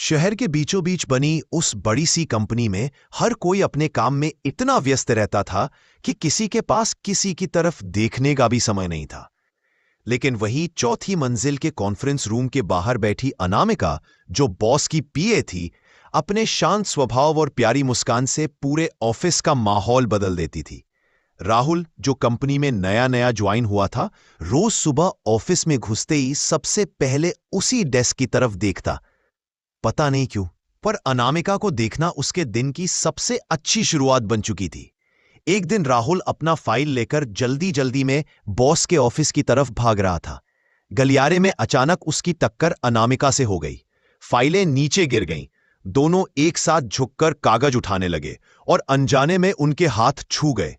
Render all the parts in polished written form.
शहर के बीचों बीच बनी उस बड़ी सी कंपनी में हर कोई अपने काम में इतना व्यस्त रहता था कि किसी के पास किसी की तरफ देखने का भी समय नहीं था। लेकिन वही चौथी मंजिल के कॉन्फ्रेंस रूम के बाहर बैठी अनामिका, जो बॉस की पीए थी, अपने शांत स्वभाव और प्यारी मुस्कान से पूरे ऑफिस का माहौल बदल देती थी। राहुल, जो कंपनी में नया नया ज्वाइन हुआ था, रोज सुबह ऑफिस में घुसते ही सबसे पहले उसी डेस्क की तरफ देखता। पता नहीं क्यों, पर अनामिका को देखना उसके दिन की सबसे अच्छी शुरुआत बन चुकी थी। एक दिन राहुल अपना फाइल लेकर जल्दी जल्दी में बॉस के ऑफिस की तरफ भाग रहा था। गलियारे में अचानक उसकी टक्कर अनामिका से हो गई। फाइलें नीचे गिर गईं। दोनों एक साथ झुककर कागज उठाने लगे और अनजाने में उनके हाथ छू गए।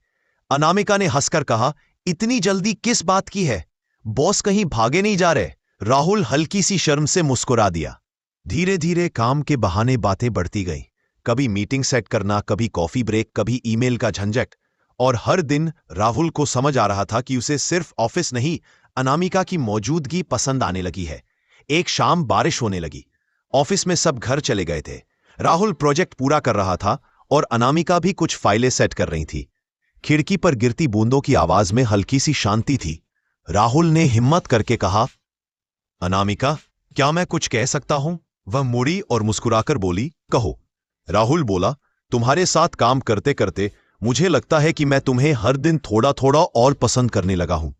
अनामिका ने हंसकर कहा, इतनी जल्दी किस बात की है? बॉस कहीं भागे नहीं जा रहे? राहुल हल्की सी शर्म से मुस्कुरा दिया। धीरे धीरे काम के बहाने बातें बढ़ती गईं। कभी मीटिंग सेट करना, कभी कॉफी ब्रेक, कभी ईमेल का झंझट। और हर दिन राहुल को समझ आ रहा था कि उसे सिर्फ ऑफिस नहीं, अनामिका की मौजूदगी पसंद आने लगी है। एक शाम बारिश होने लगी। ऑफिस में सब घर चले गए थे। राहुल प्रोजेक्ट पूरा कर रहा था और अनामिका भी कुछ फाइलें सेट कर रही थी। खिड़की पर गिरती बूंदों की आवाज में हल्की सी शांति थी। राहुल ने हिम्मत करके कहा, अनामिका, क्या मैं कुछ कह सकता हूं? वह मुड़ी और मुस्कुराकर बोली, कहो। राहुल बोला, तुम्हारे साथ काम करते करते मुझे लगता है कि मैं तुम्हें हर दिन थोड़ा थोड़ा और पसंद करने लगा हूं।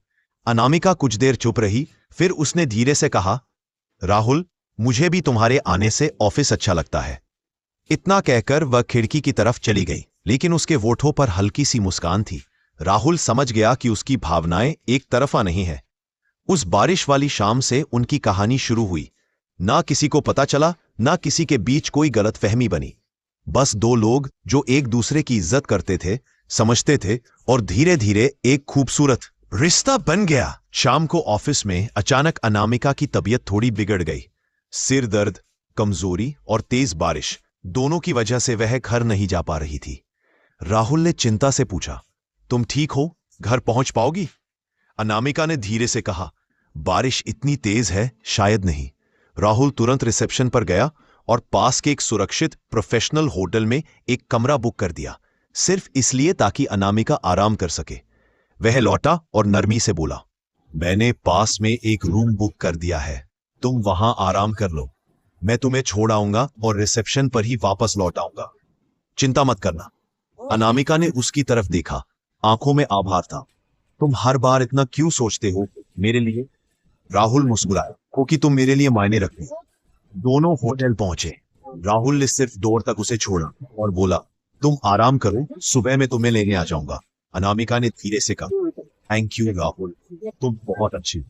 अनामिका कुछ देर चुप रही, फिर उसने धीरे से कहा, राहुल, मुझे भी तुम्हारे आने से ऑफिस अच्छा लगता है। इतना कहकर वह खिड़की की तरफ चली गई, लेकिन उसके होठों पर हल्की सी मुस्कान थी। राहुल समझ गया कि उसकी भावनाएं एक तरफा नहीं है। उस बारिश वाली शाम से उनकी कहानी शुरू हुई। ना किसी को पता चला, ना किसी के बीच कोई गलतफहमी बनी। बस दो लोग जो एक दूसरे की इज्जत करते थे, समझते थे, और धीरे धीरे एक खूबसूरत रिश्ता बन गया। शाम को ऑफिस में अचानक अनामिका की तबीयत थोड़ी बिगड़ गई। सिर दर्द, कमजोरी और तेज बारिश, दोनों की वजह से वह घर नहीं जा पा रही थी। राहुल ने चिंता से पूछा, तुम ठीक हो? घर पहुंच पाओगी? अनामिका ने धीरे से कहा, बारिश इतनी तेज है, शायद नहीं। राहुल तुरंत रिसेप्शन पर गया और पास के एक सुरक्षित प्रोफेशनल होटल में एक कमरा बुक कर दिया, सिर्फ इसलिए ताकि अनामिका आराम कर सके। वह लौटा और नरमी से बोला, मैंने पास में एक रूम बुक कर दिया है, तुम वहां आराम कर लो। मैं तुम्हें छोड़ आऊंगा और रिसेप्शन पर ही वापस लौट आऊंगा, चिंता मत करना। अनामिका ने उसकी तरफ देखा, आंखों में आभार था। तुम हर बार इतना क्यों सोचते हो मेरे लिए? राहुल मुस्कुराया, क्योंकि तुम मेरे लिए मायने रखते हो। दोनों होटल पहुंचे। राहुल ने सिर्फ डोर तक उसे छोड़ा और बोला, तुम आराम करो, सुबह मैं तुम्हें लेने आ जाऊंगा। अनामिका ने धीरे से कहा, थैंक यू राहुल, तुम बहुत अच्छी हो।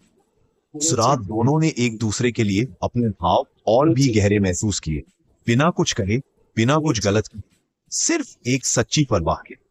उस रात दोनों ने एक दूसरे के लिए अपने भाव और भी गहरे महसूस किए, बिना कुछ कहे, बिना कुछ गलत किए, सिर्फ एक सच्ची परवाह के।